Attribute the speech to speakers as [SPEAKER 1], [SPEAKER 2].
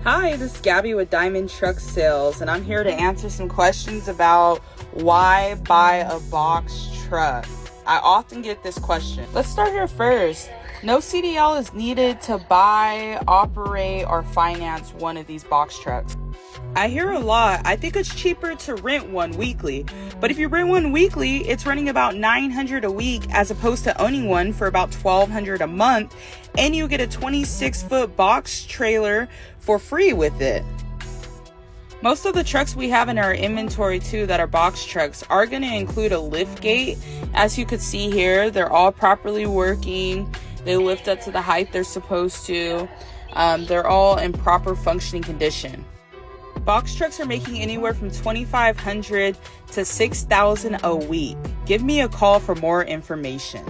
[SPEAKER 1] Hi, this is Gabby with Diamond Truck Sales, and I'm here to answer some questions about why buy a box truck. I often get this question. Let's start here first. No CDL is needed to buy, operate, or finance one of these box trucks. I hear a lot. I think it's cheaper to rent one weekly. But if you rent one weekly, it's running about $900 a week as opposed to owning one for about $1,200 a month. And you get a 26-foot box trailer for free with it. Most of the trucks we have in our inventory too that are box trucks are going to include a lift gate. As you can see here, they're all properly working. They lift up to the height they're supposed to. They're all in proper functioning condition. Box trucks are making anywhere from $2,500 to $6,000 a week. Give me a call for more information.